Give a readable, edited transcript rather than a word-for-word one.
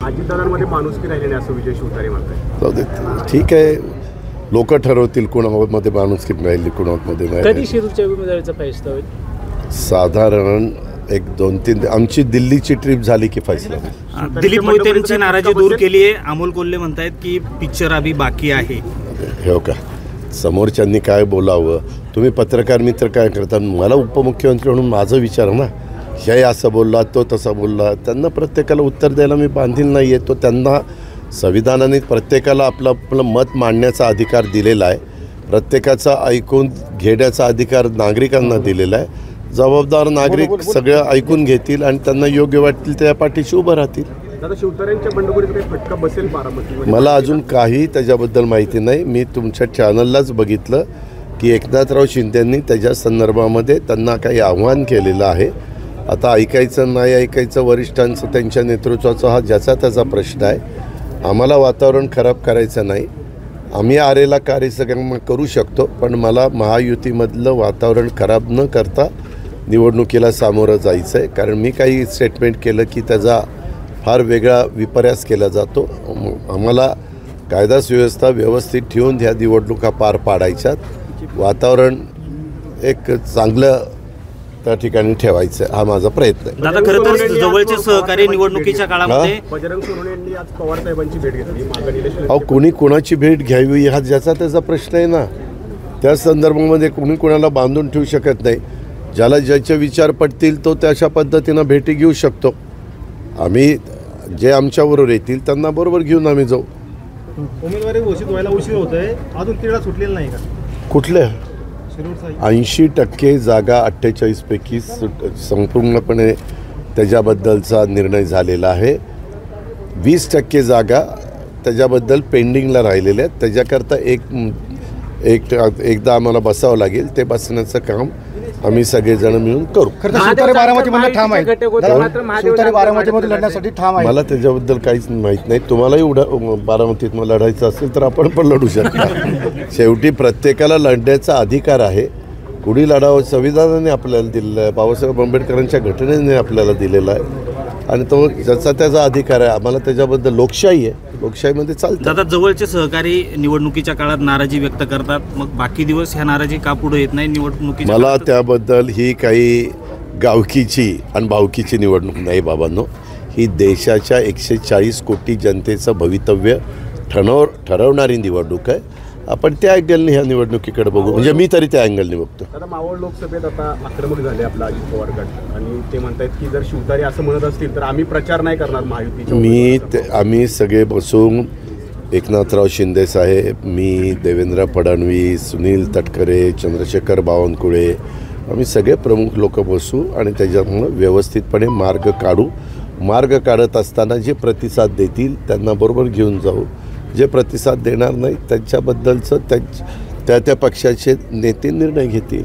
अजितदादांमध्ये माणुसकी राहिली नाही असं विजय शिवतारे म्हणतात. ठीक आहे, लोक ठरवतील कोणामध्ये माणुसकी राहिली कोणामध्ये नाही. कधी शिरूरच्या उमेदवारीचा फैसला होईल? साधारण एक 2-3 आमची दिल्लीची ट्रिप झाली की फैसला होईल. दिलीप मोहितेंची नाराजी दूर केली आहे. अमोल कोल्हे म्हणतायत की पिक्चर अभी बाकी आहे. हो का, समोरच्यांनी काय बोलावं, तुम्ही पत्रकार मित्र काय करता, मला उपमुख्यमंत्री म्हणून माझं विचार ना, हे असं बोलला तो तसा बोलला, त्यांना प्रत्येकाला उत्तर द्यायला मी बांधील नाही आहे. तो त्यांना संविधानाने प्रत्येकाला आपलं आपलं मत मांडण्याचा अधिकार दिलेला आहे, प्रत्येकाचा ऐकून घेण्याचा अधिकार नागरिकांना दिलेला आहे. जबाबदार नागरिक सगळं ऐकून घेतील आणि त्यांना योग्य वाटतील त्या पाठीशी उभं राहतील. दादा, शिवतारेंच्या बंडखोरीत काही फटका बसेल बारामतीमध्ये? मला अजून काही त्याच्याबद्दल माहिती नाही. मी तुमच्या चॅनललाच बघितलं की एकनाथराव शिंदेंनी त्याच्या संदर्भामध्ये त्यांना काही आव्हान केलेलं आहे. आता ऐकायचं नाही ऐकायचं वरिष्ठांचं त्यांच्या नेतृत्वाचा हा ज्याचा त्याचा प्रश्न आहे. आम्हाला वातावरण खराब करायचं नाही. आम्ही आरेला कार्यक्रम करू शकतो, पण मला महायुतीमधलं वातावरण खराब न करता निवडणुकीला सामोरं जायचं आहे. कारण मी काही स्टेटमेंट केलं की त्याचा फार वेगळा विपर्यास केला जातो. आम्हाला कायदा सुव्यवस्था व्यवस्थित ठेवून ह्या निवडणुका पार पाडायच्यात. वातावरण एक चांगलं त्या ठिकाणी ठेवायचं हा माझा प्रयत्न आहे. दादा, खरं तर जवळचे सहकारी निवडणुकीच्या काळामध्ये बजरंग सोनवणे यांनी आज पवार साहेबांची भेट घेतली. अहो, कोणी कोणाची भेट घ्यावी हा ज्याचा त्याचा प्रश्न आहे ना. त्या संदर्भामध्ये कोणी कोणाला बांधून ठेवू शकत नाही. ज्याला ज्याचे विचार पटतील तो त्या अशा पद्धतीनं भेटी घेऊ शकतो. आम्ही जे आमच्याबरोबर येतील त्यांना बरोबर घेऊन आम्ही जाऊ. उमेदवारी घोषित व्हायला उशीर होत आहे, अजून तिरडा सुटलेला नाही का? कुठल्या 80% जागा 48 पैकी संपूर्णपणे त्याच्याबद्दलचा निर्णय झालेला आहे. 20% जागा त्याच्याबद्दल पेंडिंगला राहिलेल्या आहेत. त्याच्याकरता एकदा आम्हाला बसावं लागेल. ते बसण्याचं काम आम्ही सगळेजण मिळून करू. मला त्याच्याबद्दल काहीच माहीत नाही. तुम्हालाही बारामतीत मला लढायचं असेल तर आपण पण लढू शकता. शेवटी प्रत्येकाला लढण्याचा अधिकार आहे. कुणी लढावं संविधानाने आपल्याला दिलेलं आहे, बाबासाहेब आंबेडकरांच्या घटनेने आपल्याला दिलेला आहे आणि तो ज्याचा त्याचा अधिकार आहे. आम्हाला त्याच्याबद्दल लोकशाही आहे, लोकशाहीमध्ये चालतं. दादा, जवळचे सहकारी निवडणुकीच्या काळात नाराजी व्यक्त करतात, मग बाकी दिवस ह्या नाराजी का पुढे येत नाही निवडणुकी? मला त्याबद्दल ही काही गावकीची आणि भावकीची निवडणूक नाही बाबांनो. ही देशाच्या 140 कोटी जनतेचं भवितव्य ठरवणारी निवडणूक आहे. आपण त्या अँगलने ह्या निवडणुकीकडे बघू, म्हणजे मी तरी त्या अँगलने बघतो. आता मावळ लोकसभेत आता आक्रमक झाले आपला अजित पवार गट आणि ते म्हणतात की जर शिवतारे असं म्हणत असतील तर आम्ही प्रचार नाही करणार महायुतीचा. आम्ही सगळे बसून एकनाथराव शिंदे साहेब, मी, देवेंद्र फडणवीस, सुनील तटकरे, चंद्रशेखर बावनकुळे, आम्ही सगळे प्रमुख लोक बसू आणि त्याच्यामुळं व्यवस्थितपणे मार्ग काढू. मार्ग काढत असताना जे प्रतिसाद देतील त्यांना बरोबर घेऊन जाऊ. जे प्रतिसाद देणार नाही त्यांच्याबद्दलचं त्या पक्षाचे नेते निर्णय घेतील.